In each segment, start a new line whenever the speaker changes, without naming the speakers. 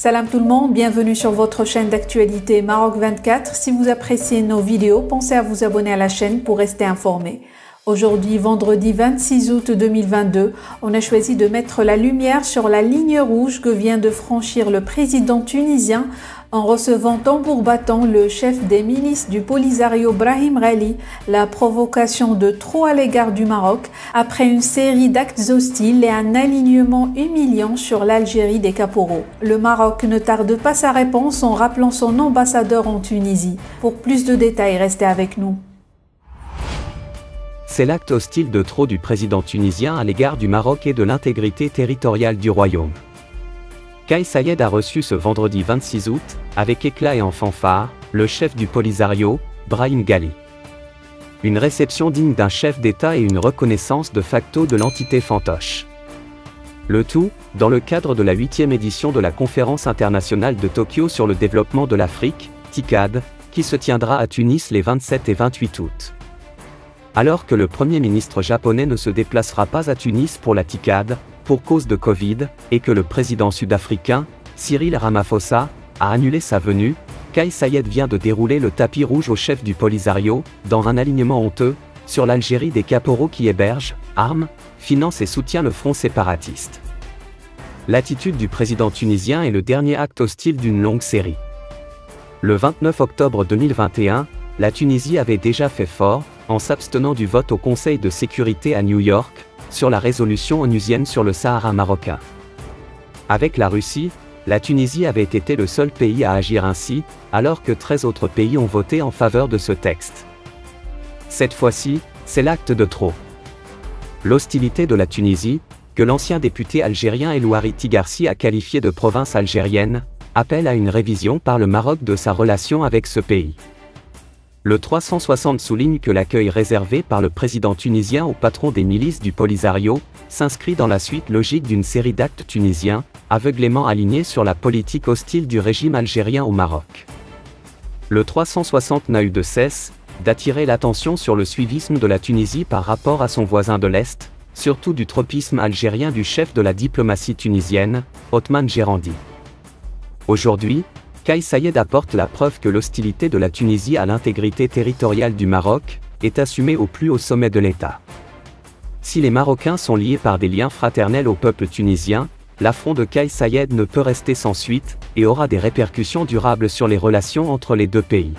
Salam tout le monde, bienvenue sur votre chaîne d'actualité Maroc 24. Si vous appréciez nos vidéos, pensez à vous abonner à la chaîne pour rester informé. Aujourd'hui, vendredi 26 août 2022, on a choisi de mettre la lumière sur la ligne rouge que vient de franchir le président tunisien en recevant tambour battant le chef des milices du Polisario Brahim Ghali, la provocation de trop à l'égard du Maroc après une série d'actes hostiles et un alignement humiliant sur l'Algérie des caporaux. Le Maroc ne tarde pas sa réponse en rappelant son ambassadeur en Tunisie. Pour plus de détails, restez avec nous.
C'est l'acte hostile de trop du président tunisien à l'égard du Maroc et de l'intégrité territoriale du royaume. Kais Saied a reçu ce vendredi 26 août, avec éclat et en fanfare, le chef du Polisario, Brahim Ghali. Une réception digne d'un chef d'État et une reconnaissance de facto de l'entité fantoche. Le tout, dans le cadre de la 8e édition de la Conférence internationale de Tokyo sur le développement de l'Afrique, TICAD, qui se tiendra à Tunis les 27 et 28 août. Alors que le Premier ministre japonais ne se déplacera pas à Tunis pour la TICAD, pour cause de Covid, et que le président sud-africain, Cyril Ramaphosa, a annulé sa venue, Kais Saied vient de dérouler le tapis rouge au chef du Polisario, dans un alignement honteux, sur l'Algérie des caporaux qui héberge, arme, finance et soutient le front séparatiste. L'attitude du président tunisien est le dernier acte hostile d'une longue série. Le 29 octobre 2021, la Tunisie avait déjà fait fort, en s'abstenant du vote au Conseil de sécurité à New York, sur la résolution onusienne sur le Sahara marocain. Avec la Russie, la Tunisie avait été le seul pays à agir ainsi, alors que 13 autres pays ont voté en faveur de ce texte. Cette fois-ci, c'est l'acte de trop. L'hostilité de la Tunisie, que l'ancien député algérien Elouari Tigarsi a qualifié de province algérienne, appelle à une révision par le Maroc de sa relation avec ce pays. Le 360 souligne que l'accueil réservé par le président tunisien au patron des milices du Polisario s'inscrit dans la suite logique d'une série d'actes tunisiens, aveuglément alignés sur la politique hostile du régime algérien au Maroc. Le 360 n'a eu de cesse d'attirer l'attention sur le suivisme de la Tunisie par rapport à son voisin de l'Est, surtout du tropisme algérien du chef de la diplomatie tunisienne, Othman Jerandi. Aujourd'hui, Kais Saied apporte la preuve que l'hostilité de la Tunisie à l'intégrité territoriale du Maroc est assumée au plus haut sommet de l'État. Si les Marocains sont liés par des liens fraternels au peuple tunisien, l'affront de Kais Saied ne peut rester sans suite et aura des répercussions durables sur les relations entre les deux pays.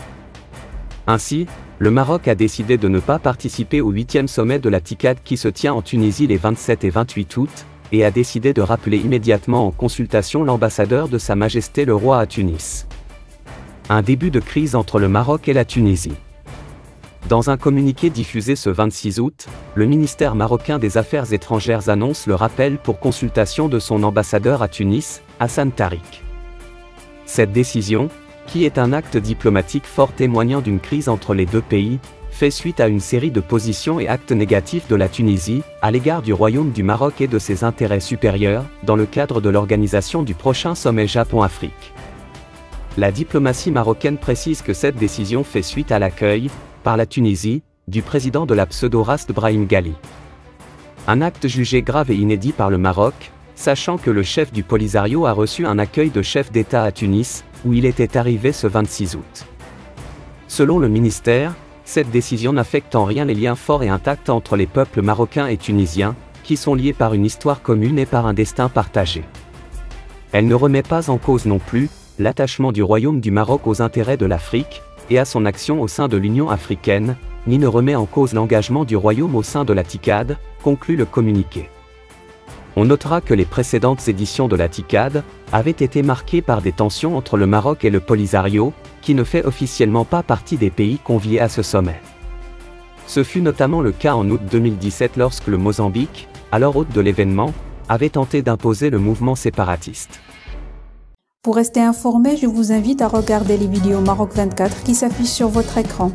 Ainsi, le Maroc a décidé de ne pas participer au 8e sommet de la TICAD qui se tient en Tunisie les 27 et 28 août, et a décidé de rappeler immédiatement en consultation l'ambassadeur de Sa Majesté le Roi à Tunis. Un début de crise entre le Maroc et la Tunisie. Dans un communiqué diffusé ce 26 août, le ministère marocain des Affaires étrangères annonce le rappel pour consultation de son ambassadeur à Tunis, Hassan Tariq. Cette décision, qui est un acte diplomatique fort témoignant d'une crise entre les deux pays, fait suite à une série de positions et actes négatifs de la Tunisie, à l'égard du Royaume du Maroc et de ses intérêts supérieurs, dans le cadre de l'organisation du prochain sommet Japon-Afrique. La diplomatie marocaine précise que cette décision fait suite à l'accueil, par la Tunisie, du président de la pseudo-race Brahim Ghali. Un acte jugé grave et inédit par le Maroc, sachant que le chef du Polisario a reçu un accueil de chef d'État à Tunis, où il était arrivé ce 26 août. Selon le ministère, cette décision n'affecte en rien les liens forts et intacts entre les peuples marocains et tunisiens, qui sont liés par une histoire commune et par un destin partagé. Elle ne remet pas en cause non plus l'attachement du Royaume du Maroc aux intérêts de l'Afrique et à son action au sein de l'Union africaine, ni ne remet en cause l'engagement du Royaume au sein de la TICAD, conclut le communiqué. On notera que les précédentes éditions de la TICAD avaient été marquées par des tensions entre le Maroc et le Polisario, qui ne fait officiellement pas partie des pays conviés à ce sommet. Ce fut notamment le cas en août 2017 lorsque le Mozambique, alors hôte de l'événement, avait tenté d'imposer le mouvement séparatiste.
Pour rester informé, je vous invite à regarder les vidéos Maroc 24 qui s'affichent sur votre écran.